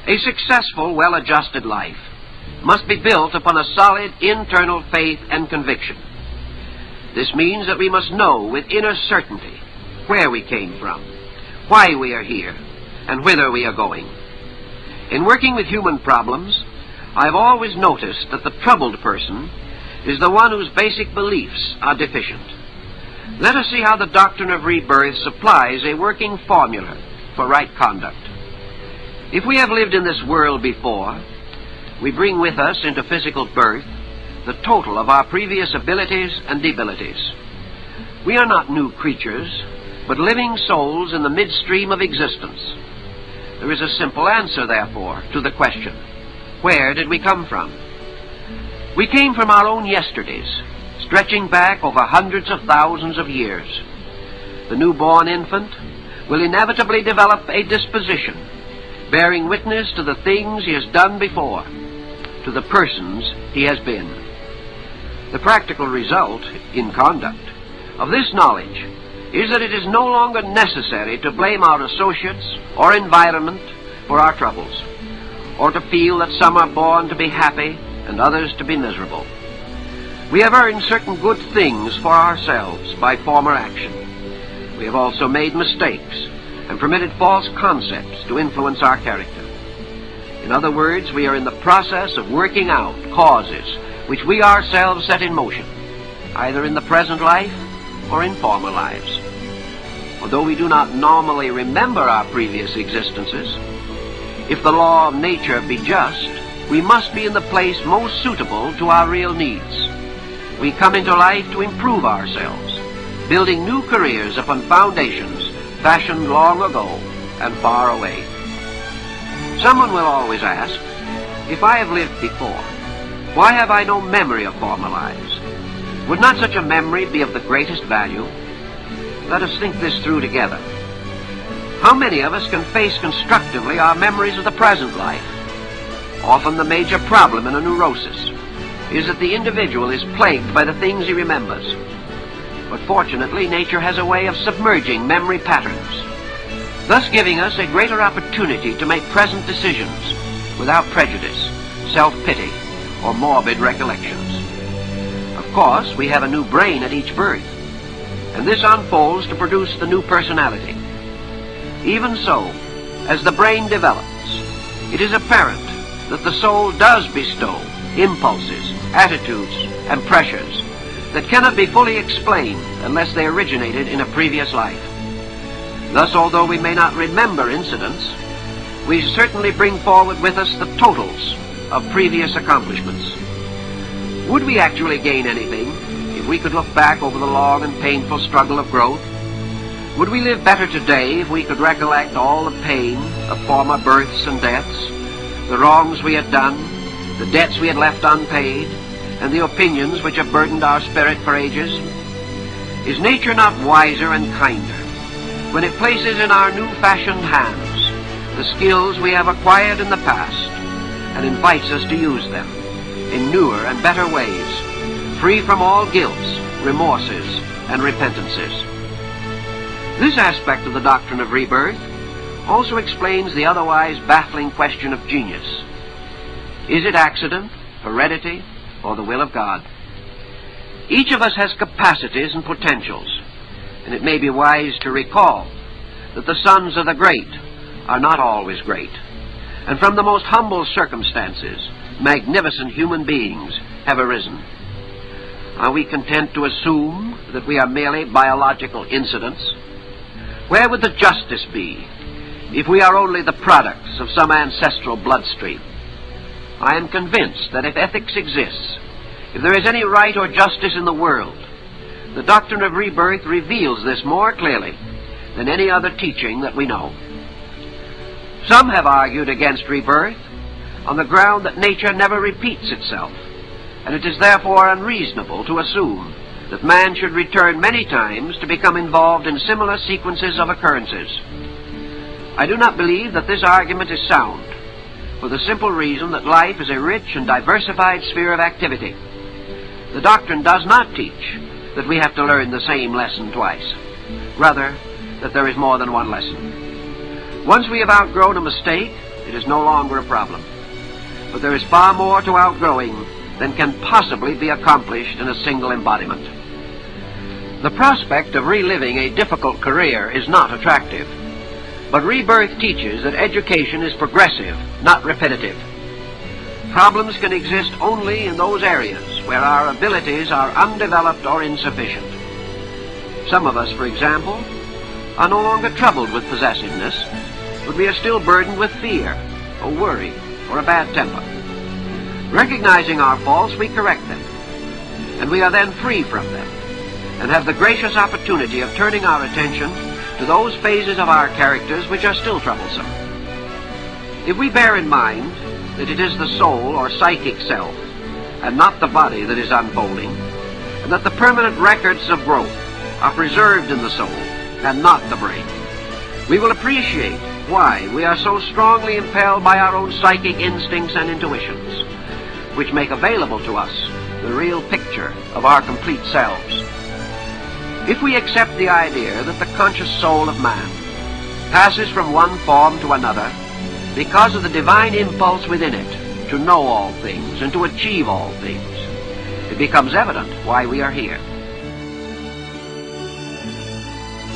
A successful, well-adjusted life must be built upon a solid internal faith and conviction. This means that we must know with inner certainty where we came from, why we are here, and whither we are going. In working with human problems, I've always noticed that the troubled person is the one whose basic beliefs are deficient. Let us see how the doctrine of rebirth supplies a working formula for right conduct. If we have lived in this world before, we bring with us into physical birth the total of our previous abilities and debilities. We are not new creatures, but living souls in the midstream of existence. There is a simple answer, therefore, to the question, where did we come from? We came from our own yesterdays, stretching back over hundreds of thousands of years. The newborn infant will inevitably develop a disposition, bearing witness to the things he has done before, to the persons he has been. The practical result, in conduct, of this knowledge is that it is no longer necessary to blame our associates or environment for our troubles, or to feel that some are born to be happy and others to be miserable. We have earned certain good things for ourselves by former action. We have also made mistakes and permitted false concepts to influence our character. In other words, we are in the process of working out causes which we ourselves set in motion, either in the present life or in former lives. Although we do not normally remember our previous existences, if the law of nature be just, we must be in the place most suitable to our real needs. We come into life to improve ourselves, building new careers upon foundations fashioned long ago and far away. Someone will always ask, if I have lived before, why have I no memory of former lives? Would not such a memory be of the greatest value? Let us think this through together. How many of us can face constructively our memories of the present life? Often the major problem in a neurosis is that the individual is plagued by the things he remembers. But fortunately, nature has a way of submerging memory patterns, thus giving us a greater opportunity to make present decisions without prejudice, self-pity, or morbid recollections. Of course, we have a new brain at each birth, and this unfolds to produce the new personality. Even so, as the brain develops, it is apparent that the soul does bestow impulses, attitudes, and pressures that cannot be fully explained unless they originated in a previous life. Thus, although we may not remember incidents, we certainly bring forward with us the totals of previous accomplishments. Would we actually gain anything if we could look back over the long and painful struggle of growth? Would we live better today if we could recollect all the pain of former births and deaths, the wrongs we had done, the debts we had left unpaid, and the opinions which have burdened our spirit for ages? Is nature not wiser and kinder when it places in our new-fashioned hands the skills we have acquired in the past and invites us to use them in newer and better ways, free from all guilts, remorses, and repentances? This aspect of the doctrine of rebirth also explains the otherwise baffling question of genius. Is it accident, heredity, or the will of God? Each of us has capacities and potentials, and it may be wise to recall that the sons of the great are not always great, and from the most humble circumstances, magnificent human beings have arisen. Are we content to assume that we are merely biological incidents? Where would the justice be if we are only the products of some ancestral bloodstream? I am convinced that if ethics exists, if there is any right or justice in the world, the doctrine of rebirth reveals this more clearly than any other teaching that we know. Some have argued against rebirth on the ground that nature never repeats itself, and it is therefore unreasonable to assume that man should return many times to become involved in similar sequences of occurrences. I do not believe that this argument is sound, for the simple reason that life is a rich and diversified sphere of activity. The doctrine does not teach that we have to learn the same lesson twice. Rather, that there is more than one lesson. Once we have outgrown a mistake, it is no longer a problem. But there is far more to outgrowing than can possibly be accomplished in a single embodiment. The prospect of reliving a difficult career is not attractive, but Rebirth teaches that education is progressive, not repetitive. Problems can exist only in those areas where our abilities are undeveloped or insufficient. Some of us, for example, are no longer troubled with possessiveness, but we are still burdened with fear, or worry, or a bad temper. Recognizing our faults, we correct them, and we are then free from them, and have the gracious opportunity of turning our attention to those phases of our characters which are still troublesome. If we bear in mind that it is the soul or psychic self, and not the body that is unfolding, and that the permanent records of growth are preserved in the soul, and not the brain, we will appreciate why we are so strongly impelled by our own psychic instincts and intuitions, which make available to us the real picture of our complete selves. If we accept the idea that the conscious soul of man passes from one form to another because of the divine impulse within it to know all things and to achieve all things, it becomes evident why we are here.